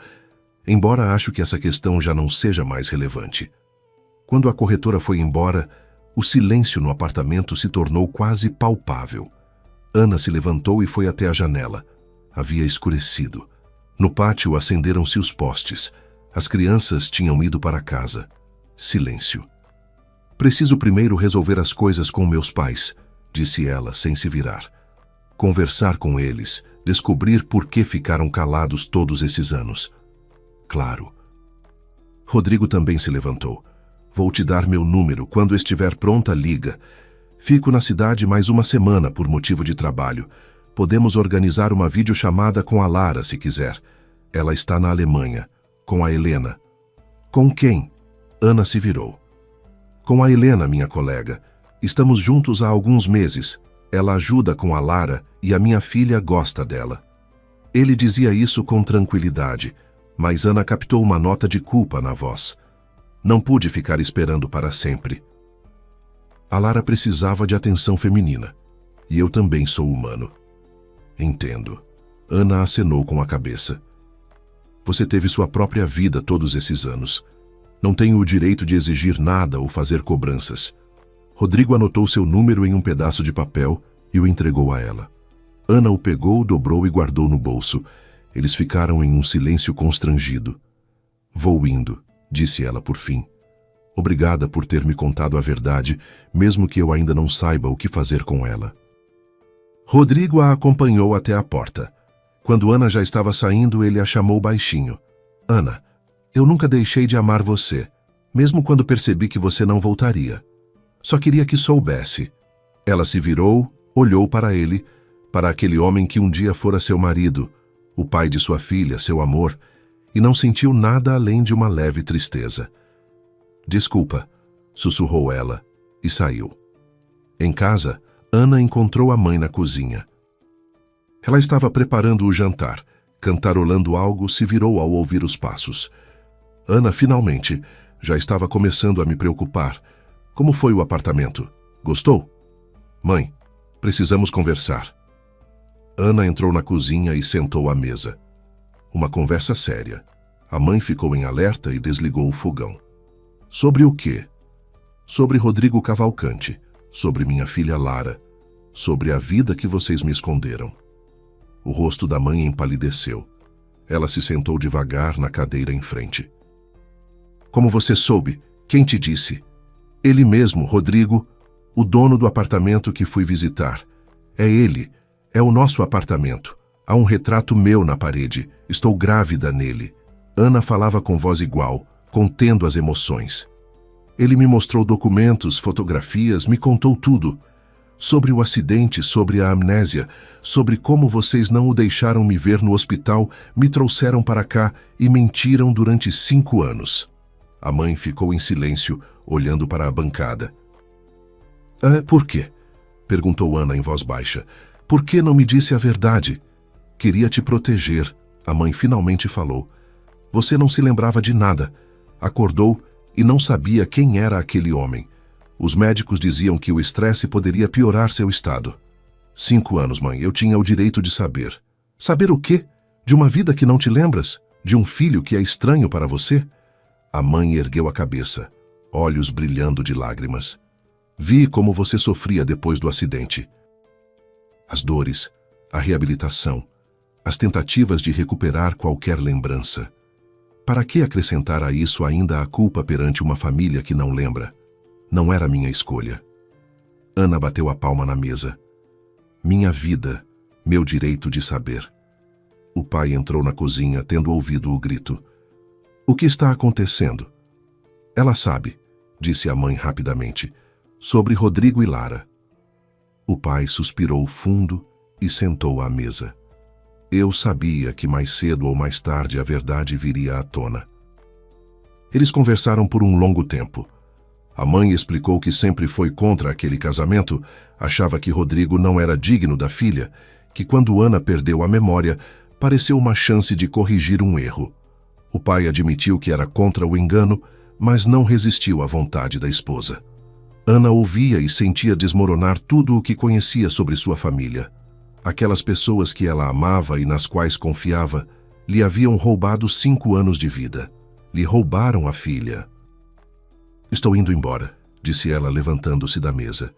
embora acho que essa questão já não seja mais relevante. Quando a corretora foi embora, o silêncio no apartamento se tornou quase palpável. Ana se levantou e foi até a janela. Havia escurecido. No pátio acenderam-se os postes. As crianças tinham ido para casa. Silêncio. Preciso primeiro resolver as coisas com meus pais, disse ela sem se virar. Conversar com eles, descobrir por que ficaram calados todos esses anos. Claro. Rodrigo também se levantou. Vou te dar meu número. Quando estiver pronta, liga. Fico na cidade mais uma semana por motivo de trabalho. Podemos organizar uma videochamada com a Lara, se quiser. Ela está na Alemanha. Com a Helena. Com quem? Ana se virou. Com a Helena, minha colega. Estamos juntos há alguns meses. Ela ajuda com a Lara e a minha filha gosta dela. Ele dizia isso com tranquilidade, mas Ana captou uma nota de culpa na voz. Não pude ficar esperando para sempre. A Lara precisava de atenção feminina. E eu também sou humano. Entendo. Ana acenou com a cabeça. Você teve sua própria vida todos esses anos. Não tenho o direito de exigir nada ou fazer cobranças. Rodrigo anotou seu número em um pedaço de papel e o entregou a ela. Ana o pegou, dobrou e guardou no bolso. Eles ficaram em um silêncio constrangido. Vou indo, disse ela por fim. Obrigada por ter me contado a verdade, mesmo que eu ainda não saiba o que fazer com ela. Rodrigo a acompanhou até a porta. Quando Ana já estava saindo, ele a chamou baixinho. Ana, eu nunca deixei de amar você, mesmo quando percebi que você não voltaria. Só queria que soubesse. Ela se virou, olhou para ele, para aquele homem que um dia fora seu marido, o pai de sua filha, seu amor, e não sentiu nada além de uma leve tristeza. Desculpa, sussurrou ela, e saiu. Em casa, Ana encontrou a mãe na cozinha. Ela estava preparando o jantar. Cantarolando algo, se virou ao ouvir os passos. Ana, finalmente, já estava começando a me preocupar. Como foi o apartamento? Gostou? Mãe, precisamos conversar. Ana entrou na cozinha e sentou à mesa. Uma conversa séria. A mãe ficou em alerta e desligou o fogão. Sobre o quê? Sobre Rodrigo Cavalcante, sobre minha filha Lara, sobre a vida que vocês me esconderam. O rosto da mãe empalideceu. Ela se sentou devagar na cadeira em frente. Como você soube? Quem te disse? Ele mesmo, Rodrigo, o dono do apartamento que fui visitar. É ele. É o nosso apartamento. Há um retrato meu na parede. Estou grávida nele. Ana falava com voz igual, contendo as emoções. Ele me mostrou documentos, fotografias, me contou tudo. Sobre o acidente, sobre a amnésia, sobre como vocês não o deixaram me ver no hospital, me trouxeram para cá e mentiram durante 5 anos. A mãe ficou em silêncio, olhando para a bancada. Por quê? Perguntou Ana em voz baixa. Por que não me disse a verdade? Queria te proteger, a mãe finalmente falou. Você não se lembrava de nada. Acordou e não sabia quem era aquele homem. Os médicos diziam que o estresse poderia piorar seu estado. 5 anos, mãe, eu tinha o direito de saber. Saber o quê? De uma vida que não te lembras? De um filho que é estranho para você? A mãe ergueu a cabeça, olhos brilhando de lágrimas. Vi como você sofria depois do acidente. As dores, a reabilitação, as tentativas de recuperar qualquer lembrança. Para que acrescentar a isso ainda a culpa perante uma família que não lembra? Não era minha escolha. Ana bateu a palma na mesa. Minha vida, meu direito de saber. O pai entrou na cozinha, tendo ouvido o grito. O que está acontecendo? Ela sabe, disse a mãe rapidamente, sobre Rodrigo e Lara. O pai suspirou fundo e sentou à mesa. Eu sabia que mais cedo ou mais tarde a verdade viria à tona. Eles conversaram por um longo tempo. A mãe explicou que sempre foi contra aquele casamento, achava que Rodrigo não era digno da filha, que quando Ana perdeu a memória, pareceu uma chance de corrigir um erro. O pai admitiu que era contra o engano, mas não resistiu à vontade da esposa. Ana ouvia e sentia desmoronar tudo o que conhecia sobre sua família. Aquelas pessoas que ela amava e nas quais confiava, lhe haviam roubado 5 anos de vida. Lhe roubaram a filha. Estou indo embora, disse ela levantando-se da mesa.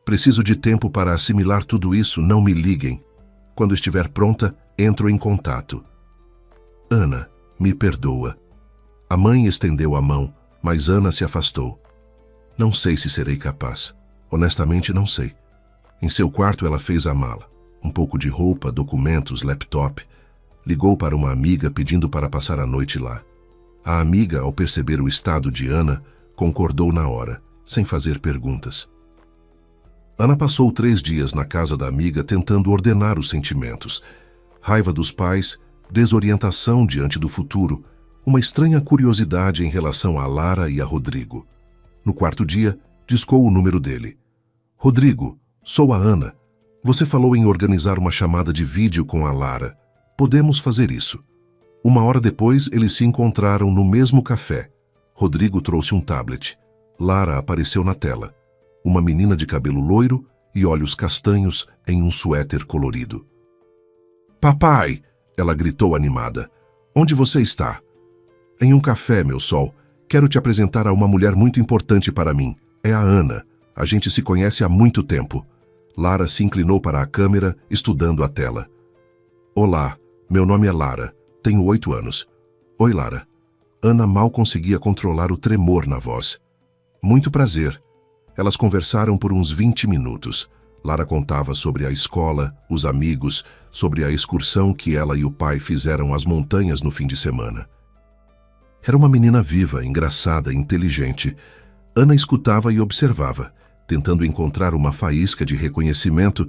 Preciso de tempo para assimilar tudo isso, não me liguem. Quando estiver pronta, entro em contato. Ana, me perdoa. A mãe estendeu a mão, mas Ana se afastou. Não sei se serei capaz. Honestamente, não sei. Em seu quarto, ela fez a mala. Um pouco de roupa, documentos, laptop. Ligou para uma amiga pedindo para passar a noite lá. A amiga, ao perceber o estado de Ana, concordou na hora, sem fazer perguntas. Ana passou 3 dias na casa da amiga tentando ordenar os sentimentos. Raiva dos pais, desorientação diante do futuro, uma estranha curiosidade em relação a Lara e a Rodrigo. No 4º dia, discou o número dele. Rodrigo, sou a Ana. Você falou em organizar uma chamada de vídeo com a Lara. Podemos fazer isso. 1 hora depois, eles se encontraram no mesmo café. Rodrigo trouxe um tablet. Lara apareceu na tela. Uma menina de cabelo loiro e olhos castanhos em um suéter colorido. Papai! Ela gritou animada. Onde você está? Em um café, meu sol. Quero te apresentar a uma mulher muito importante para mim. É a Ana. A gente se conhece há muito tempo. Lara se inclinou para a câmera, estudando a tela. Olá, meu nome é Lara. Tenho 8 anos. Oi, Lara. Ana mal conseguia controlar o tremor na voz. Muito prazer. Elas conversaram por uns 20 minutos. Lara contava sobre a escola, os amigos, sobre a excursão que ela e o pai fizeram às montanhas no fim de semana. Era uma menina viva, engraçada, inteligente. Ana escutava e observava, tentando encontrar uma faísca de reconhecimento,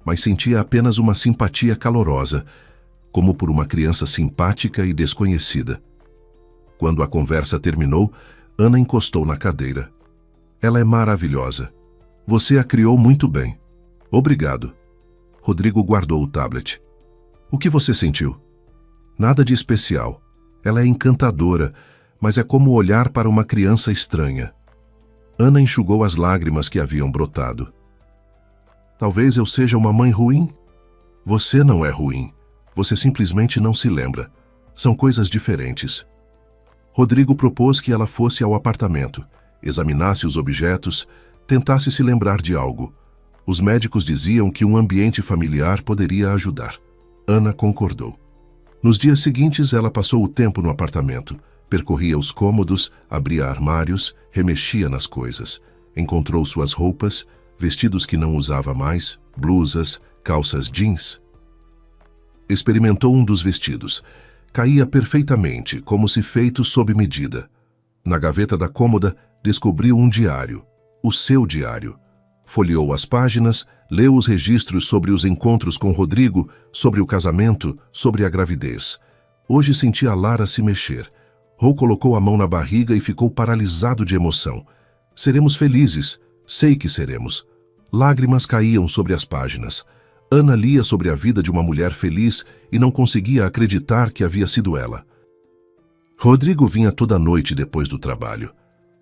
mas sentia apenas uma simpatia calorosa, como por uma criança simpática e desconhecida. Quando a conversa terminou, Ana encostou na cadeira. Ela é maravilhosa. Você a criou muito bem. Obrigado. Rodrigo guardou o tablet. O que você sentiu? Nada de especial. Ela é encantadora, mas é como olhar para uma criança estranha. Ana enxugou as lágrimas que haviam brotado. Talvez eu seja uma mãe ruim? Você não é ruim. Você simplesmente não se lembra. São coisas diferentes. Rodrigo propôs que ela fosse ao apartamento, examinasse os objetos, tentasse se lembrar de algo. Os médicos diziam que um ambiente familiar poderia ajudar. Ana concordou. Nos dias seguintes, ela passou o tempo no apartamento, percorria os cômodos, abria armários, remexia nas coisas. Encontrou suas roupas, vestidos que não usava mais, blusas, calças jeans. Experimentou um dos vestidos. Caía perfeitamente, como se feito sob medida. Na gaveta da cômoda, descobriu um diário, o seu diário. Folheou as páginas, leu os registros sobre os encontros com Rodrigo, sobre o casamento, sobre a gravidez. Hoje sentia a Lara se mexer. Rô colocou a mão na barriga e ficou paralisado de emoção. Seremos felizes, sei que seremos. Lágrimas caíam sobre as páginas. Ana lia sobre a vida de uma mulher feliz e não conseguia acreditar que havia sido ela. Rodrigo vinha toda noite depois do trabalho.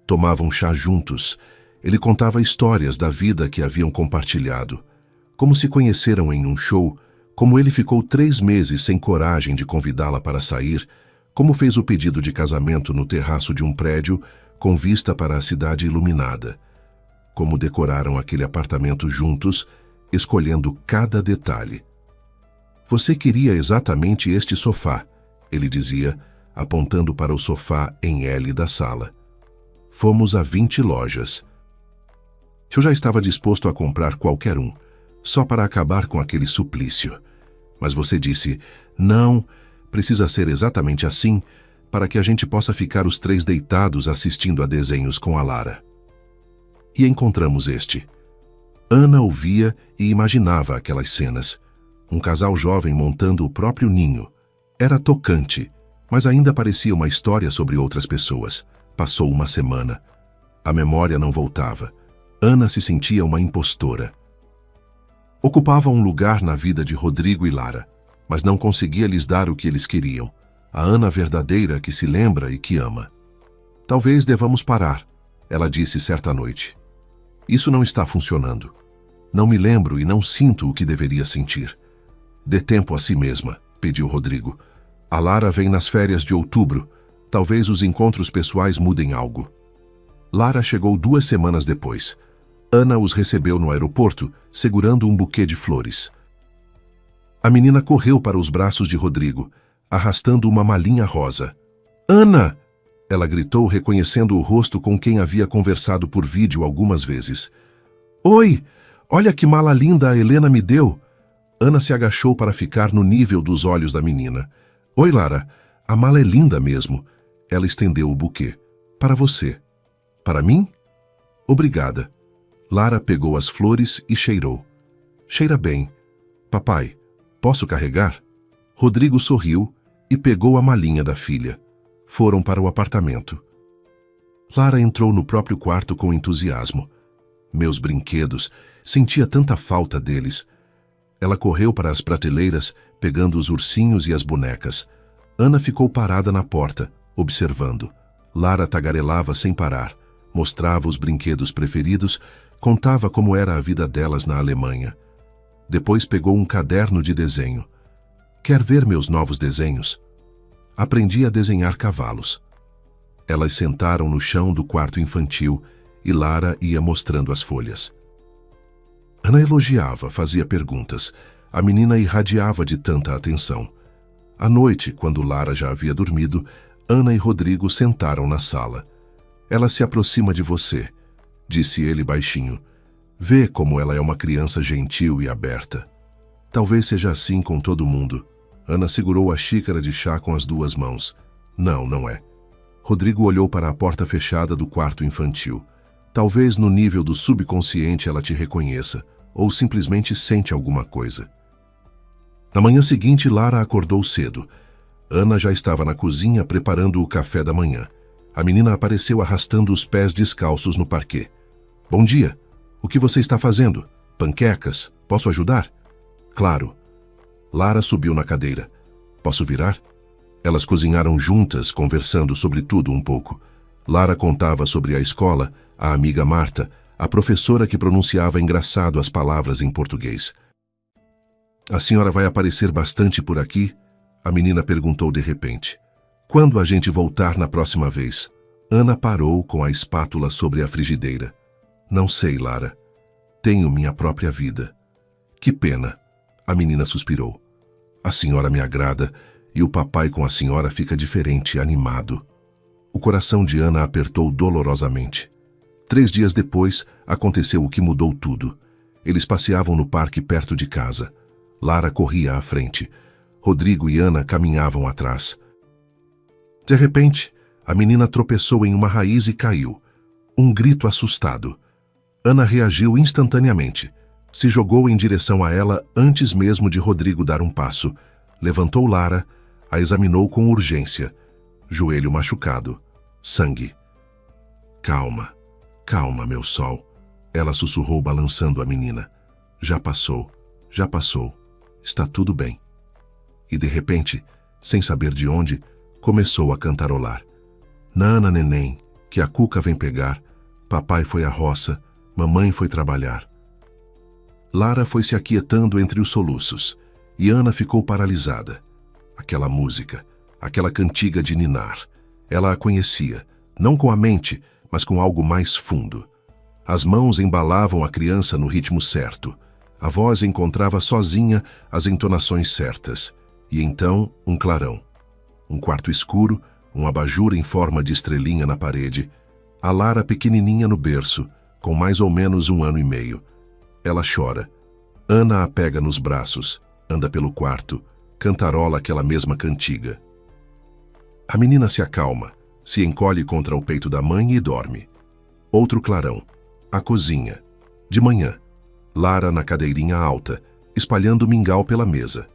Tomavam chá juntos. Ele contava histórias da vida que haviam compartilhado. Como se conheceram em um show, como ele ficou 3 meses sem coragem de convidá-la para sair, como fez o pedido de casamento no terraço de um prédio com vista para a cidade iluminada. Como decoraram aquele apartamento juntos, escolhendo cada detalhe. Você queria exatamente este sofá, ele dizia, apontando para o sofá em L da sala. Fomos a 20 lojas. Eu já estava disposto a comprar qualquer um, só para acabar com aquele suplício. Mas você disse, não, precisa ser exatamente assim, para que a gente possa ficar os 3 deitados assistindo a desenhos com a Lara. E encontramos este. Ana ouvia e imaginava aquelas cenas. Um casal jovem montando o próprio ninho. Era tocante, mas ainda parecia uma história sobre outras pessoas. Passou uma semana. A memória não voltava. Ana se sentia uma impostora. Ocupava um lugar na vida de Rodrigo e Lara, mas não conseguia lhes dar o que eles queriam. A Ana verdadeira que se lembra e que ama. Talvez devamos parar, ela disse certa noite. Isso não está funcionando. Não me lembro e não sinto o que deveria sentir. Dê tempo a si mesma, pediu Rodrigo. A Lara vem nas férias de outubro. Talvez os encontros pessoais mudem algo. Lara chegou 2 semanas depois. Ana os recebeu no aeroporto, segurando um buquê de flores. A menina correu para os braços de Rodrigo, arrastando uma malinha rosa. Ana! Ela gritou, reconhecendo o rosto com quem havia conversado por vídeo algumas vezes. Oi! Olha que mala linda a Helena me deu! Ana se agachou para ficar no nível dos olhos da menina. Oi, Lara. A mala é linda mesmo. Ela estendeu o buquê. Para você. Para mim? Obrigada. Lara pegou as flores e cheirou. Cheira bem. Papai, posso carregar? Rodrigo sorriu e pegou a malinha da filha. Foram para o apartamento. Lara entrou no próprio quarto com entusiasmo. Meus brinquedos, sentia tanta falta deles. Ela correu para as prateleiras, pegando os ursinhos e as bonecas. Ana ficou parada na porta, observando. Lara tagarelava sem parar, mostrava os brinquedos preferidos, contava como era a vida delas na Alemanha. Depois pegou um caderno de desenho. Quer ver meus novos desenhos? Aprendi a desenhar cavalos. Elas sentaram no chão do quarto infantil e Lara ia mostrando as folhas. Ana elogiava, fazia perguntas. A menina irradiava de tanta atenção. À noite, quando Lara já havia dormido, Ana e Rodrigo sentaram na sala. Ela se aproxima de você, disse ele baixinho. Vê como ela é uma criança gentil e aberta. Talvez seja assim com todo mundo. Ana segurou a xícara de chá com as 2 mãos. Não, não é. Rodrigo olhou para a porta fechada do quarto infantil. Talvez no nível do subconsciente ela te reconheça, ou simplesmente sente alguma coisa. Na manhã seguinte, Lara acordou cedo. Ana já estava na cozinha preparando o café da manhã. A menina apareceu arrastando os pés descalços no parquet. Bom dia. O que você está fazendo? Panquecas? Posso ajudar? Claro. Lara subiu na cadeira. Posso virar? Elas cozinharam juntas, conversando sobre tudo um pouco. Lara contava sobre a escola, a amiga Marta, a professora que pronunciava engraçado as palavras em português. A senhora vai aparecer bastante por aqui? A menina perguntou de repente. Quando a gente voltar na próxima vez? Ana parou com a espátula sobre a frigideira. Não sei, Lara. Tenho minha própria vida. Que pena. A menina suspirou. A senhora me agrada e o papai com a senhora fica diferente, animado. O coração de Ana apertou dolorosamente. 3 dias depois, aconteceu o que mudou tudo. Eles passeavam no parque perto de casa. Lara corria à frente. Rodrigo e Ana caminhavam atrás. De repente, a menina tropeçou em uma raiz e caiu. Um grito assustado. Ana reagiu instantaneamente. Se jogou em direção a ela antes mesmo de Rodrigo dar um passo. Levantou Lara, a examinou com urgência. Joelho machucado. Sangue. Calma, calma, meu sol. Ela sussurrou balançando a menina. Já passou, já passou. Está tudo bem. E de repente, sem saber de onde, começou a cantarolar. Nana, neném, que a Cuca vem pegar. Papai foi à roça, mamãe foi trabalhar. Lara foi se aquietando entre os soluços, e Ana ficou paralisada. Aquela música, aquela cantiga de ninar. Ela a conhecia, não com a mente, mas com algo mais fundo. As mãos embalavam a criança no ritmo certo. A voz encontrava sozinha as entonações certas. E então, um clarão. Um quarto escuro, um abajur em forma de estrelinha na parede. A Lara pequenininha no berço, com mais ou menos 1 ano e meio. Ela chora. Ana a pega nos braços, anda pelo quarto, cantarola aquela mesma cantiga. A menina se acalma, se encolhe contra o peito da mãe e dorme. Outro clarão. A cozinha. De manhã. Lara na cadeirinha alta, espalhando mingau pela mesa.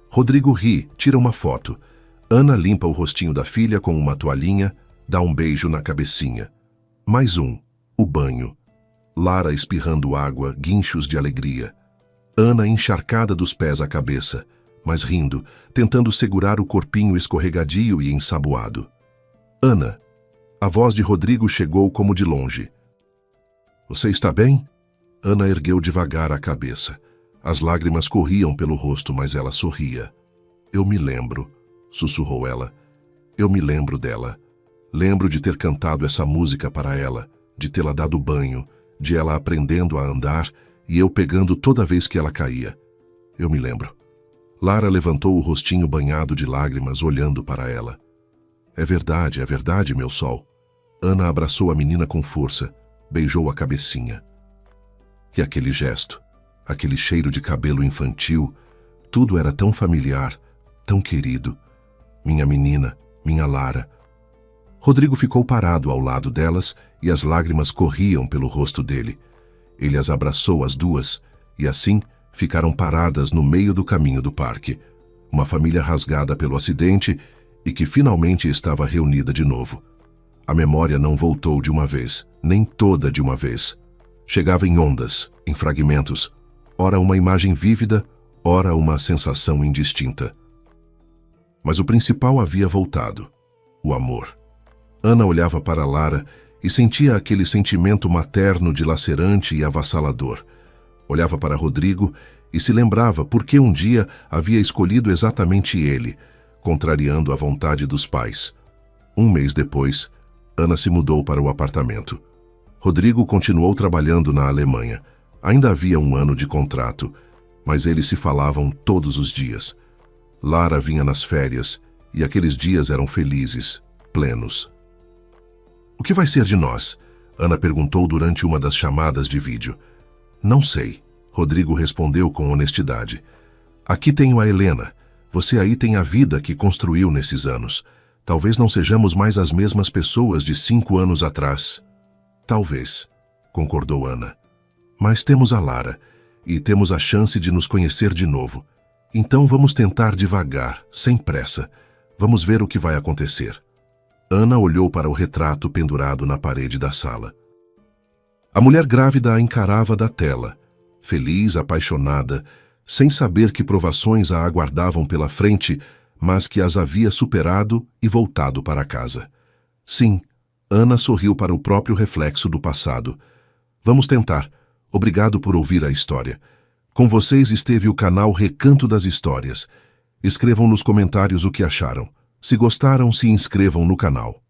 Rodrigo ri, tira uma foto. Ana limpa o rostinho da filha com uma toalhinha, dá um beijo na cabecinha. Mais um, o banho. Lara espirrando água, guinchos de alegria. Ana encharcada dos pés à cabeça, mas rindo, tentando segurar o corpinho escorregadio e ensaboado. Ana. A voz de Rodrigo chegou como de longe. Você está bem? Ana ergueu devagar a cabeça. As lágrimas corriam pelo rosto, mas ela sorria. Eu me lembro, sussurrou ela. Eu me lembro dela. Lembro de ter cantado essa música para ela, de tê-la dado banho, de ela aprendendo a andar e eu pegando toda vez que ela caía. Eu me lembro. Lara levantou o rostinho banhado de lágrimas, olhando para ela. É verdade, meu sol. Ana abraçou a menina com força, beijou a cabecinha. E aquele gesto, aquele cheiro de cabelo infantil, tudo era tão familiar, tão querido. Minha menina, minha Lara. Rodrigo ficou parado ao lado delas e as lágrimas corriam pelo rosto dele. Ele as abraçou as duas e assim ficaram paradas no meio do caminho do parque. Uma família rasgada pelo acidente e que finalmente estava reunida de novo. A memória não voltou de uma vez, nem toda de uma vez. Chegava em ondas, em fragmentos, ora uma imagem vívida, ora uma sensação indistinta. Mas o principal havia voltado, o amor. Ana olhava para Lara e sentia aquele sentimento materno dilacerante e avassalador. Olhava para Rodrigo e se lembrava por que um dia havia escolhido exatamente ele, contrariando a vontade dos pais. Um mês depois, Ana se mudou para o apartamento. Rodrigo continuou trabalhando na Alemanha. Ainda havia um ano de contrato, mas eles se falavam todos os dias. Lara vinha nas férias e aqueles dias eram felizes, plenos. O que vai ser de nós? Ana perguntou durante uma das chamadas de vídeo. Não sei, Rodrigo respondeu com honestidade. Aqui tenho a Helena. Você aí tem a vida que construiu nesses anos. Talvez não sejamos mais as mesmas pessoas de 5 anos atrás. Talvez, concordou Ana. Mas temos a Lara e temos a chance de nos conhecer de novo. Então vamos tentar devagar, sem pressa. Vamos ver o que vai acontecer. Ana olhou para o retrato pendurado na parede da sala. A mulher grávida a encarava da tela, feliz, apaixonada, sem saber que provações a aguardavam pela frente, mas que as havia superado e voltado para casa. Sim, Ana sorriu para o próprio reflexo do passado. Vamos tentar. Obrigado por ouvir a história. Com vocês esteve o canal Recanto das Histórias. Escrevam nos comentários o que acharam. Se gostaram, se inscrevam no canal.